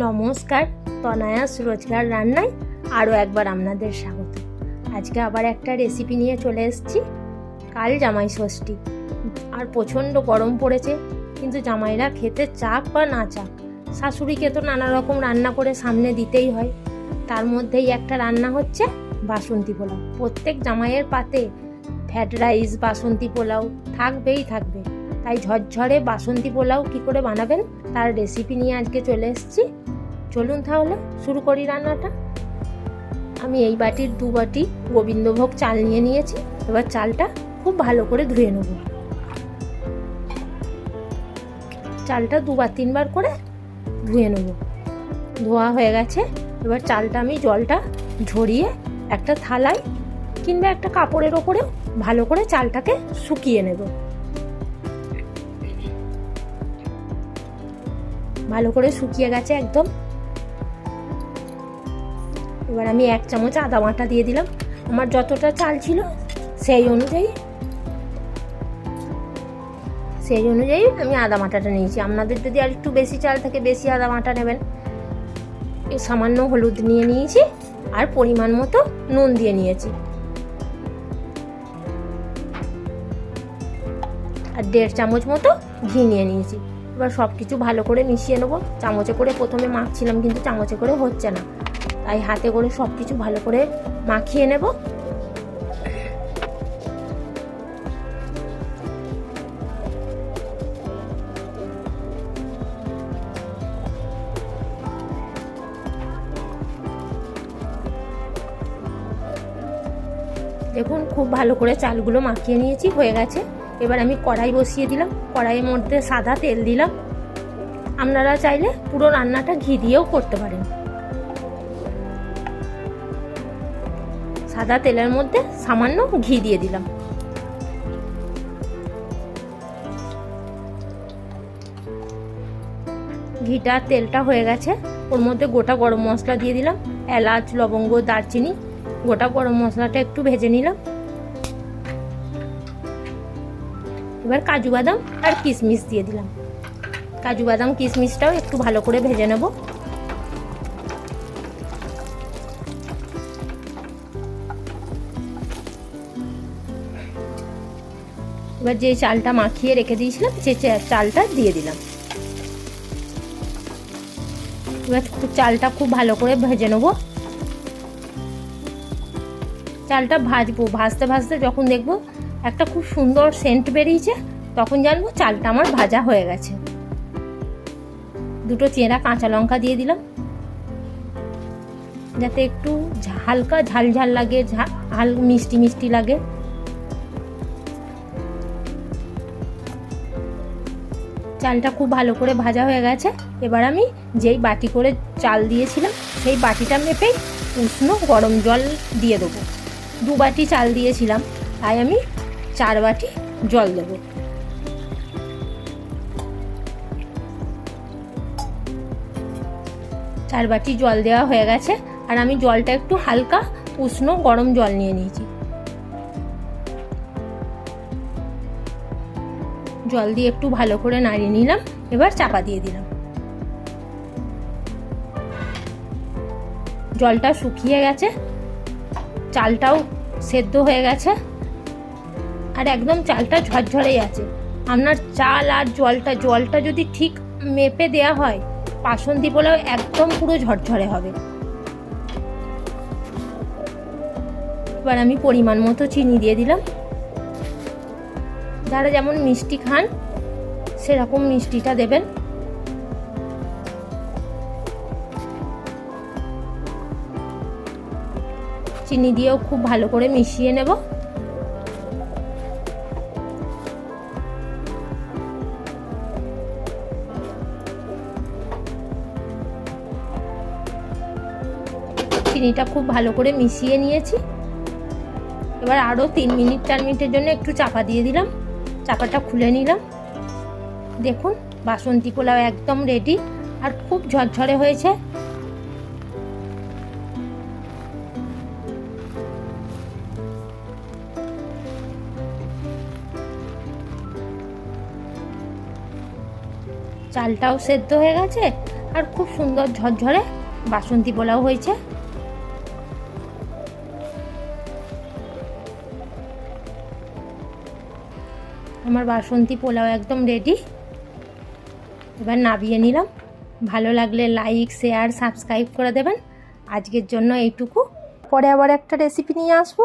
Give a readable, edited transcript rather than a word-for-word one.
নমস্কার, তনয়াস রোজগার রান্নায় আরও একবার আপনাদের স্বাগত। আজকে আবার একটা রেসিপি নিয়ে চলে এসেছি। কাল জামাই ষষ্ঠী আর প্রচণ্ড গরম পড়েছে, কিন্তু জামাইরা খেতে চাক বা না চাক, শাশুড়িকে তো নানা রকম রান্না করে সামনে দিতেই হয়। তার মধ্যেই একটা রান্না হচ্ছে বাসন্তী পোলাও। প্রত্যেক জামাইয়ের পাতে ফ্রাইড রাইস, বাসন্তী পোলাও থাকবেই থাকবে। তাই ঝরঝরে বাসন্তী পোলাও কী করে বানাবেন তার রেসিপি নিয়ে আজকে চলে এসেছি। চলুন তাহলে শুরু করি রান্নাটা। আমি এই বাটির 2 বাটি গোবিন্দভোগ চাল নিয়ে নিয়েছি। এবার চালটা খুব ভালো করে ধুয়ে নেব। চালটা 2-3 বার করে ধুয়ে নেব। ধোয়া হয়ে গেছে। এবার চালটা আমি জলটা ঝরিয়ে একটা থালায় কিংবা একটা কাপড়ের ওপরে ভালো করে চালটাকে শুকিয়ে নেব। ভালো করে শুকিয়ে গেছে একদম। এবার আমি 1 চামচ আদা বাটা দিয়ে দিলাম। আমার যতটা চাল ছিল সেই অনুযায়ী আমি আদা বাটাটা নিয়েছি। আপনাদের যদি আর একটু বেশি চাল থাকে বেশি আদা বাটা নেবেন। সামান্য হলুদ নিয়ে নিয়েছি আর পরিমাণ মতো নুন দিয়ে নিয়েছি আর 1.5 চামচ মতো ঘি নিয়ে নিয়েছি। এবার সব কিছু ভালো করে মিশিয়ে নেবো। চামচে করে প্রথমে মাখছিলাম, কিন্তু চামচে করে হচ্ছে না, তাই হাতে করে সব কিছু ভালো করে মাখিয়ে নেব। দেখুন খুব ভালো করে চালগুলো মাখিয়ে নিয়েছি, হয়ে গেছে। এবার আমি কড়াই বসিয়ে দিলাম। কড়াইয়ের মধ্যে সাদা তেল দিলাম। আপনারা চাইলে পুরো রান্নাটা ঘি দিয়েও করতে পারেন। সাদা তেলের মধ্যে সামান্য ঘি দিয়ে দিলাম। ঘিটা তেলটা হয়ে গেছে। ওর মধ্যে গোটা গরম মশলা দিয়ে দিলাম। এলাচ, লবঙ্গ, দারচিনি, গোটা গরম মশলাটা একটু ভেজে নিলাম। এবার কাজু বাদাম আর কিশমিশ দিয়ে দিলাম। কাজু বাদাম কিশমিশটাও একটু ভালো করে ভেজে নেব। এবার যে চালটা মাখিয়ে রেখে দিয়েছিলাম সেই চালটা দিয়ে দিলাম। এবার চালটা খুব ভালো করে ভেজে নেব। চালটা ভাজতে ভাজতে যখন দেখব একটা খুব সুন্দর সেন্ট বেরিয়েছে, তখন জানবো চালটা আমার ভাজা হয়ে গেছে। 2 চেরা কাঁচা লঙ্কা দিয়ে দিলাম, যাতে একটু হালকা ঝাল ঝাল লাগে, মিষ্টি মিষ্টি লাগে। চালটা খুব ভালো করে ভাজা হয়ে গেছে। এবার আমি যেই বাটি করে চাল দিয়েছিলাম সেই বাটিটা মেপেই উষ্ণ গরম জল দিয়ে দেবো। 2 বাটি চাল দিয়েছিলাম, তাই আমি 4 বাটি জল দেব। চার বাটি জল দেওয়া হয়ে গেছে। আর আমি জলটা একটু হালকা উষ্ণ গরম জল নিয়ে নিয়েছি। জল দিয়ে একটু ভালো করে নাড়িয়ে নিলাম। এবার চাপা দিয়ে দিলাম। জলটা শুকিয়ে গেছে, চালটাও সেদ্ধ হয়ে গেছে আর একদম চালটা ঝরঝরেই আছে। আপনার চাল আর জলটা যদি ঠিক মেপে দেওয়া হয়, বাসন্তী পোলাও একদম পুরো ঝরঝরে হবে। এবার আমি পরিমাণ মতো চিনি দিয়ে দিলাম। যারা যেমন মিষ্টি খান সেরকম মিষ্টিটা দেবেন। চিনি দিয়েও খুব ভালো করে মিশিয়ে নেব। চিনিটা খুব ভালো করে মিশিয়ে নিয়েছি। এবার আরও 3-4 মিনিটের জন্য একটু চাপা দিয়ে দিলাম। চাপাটা খুলে নিলাম। দেখুন বাসন্তী পোলাও একদম রেডি আর খুব ঝরঝরে হয়েছে। চালটাও সেদ্ধ হয়ে গেছে আর খুব সুন্দর ঝরঝরে বাসন্তী পোলাও হয়েছে। আমার বাসন্তী পোলাও একদম রেডি। এবার নামিয়ে নিলাম। ভালো লাগলে লাইক, শেয়ার, সাবস্ক্রাইব করে দেবেন। আজকের জন্য এইটুকু। পরে আবার একটা রেসিপি নিয়ে আসবো।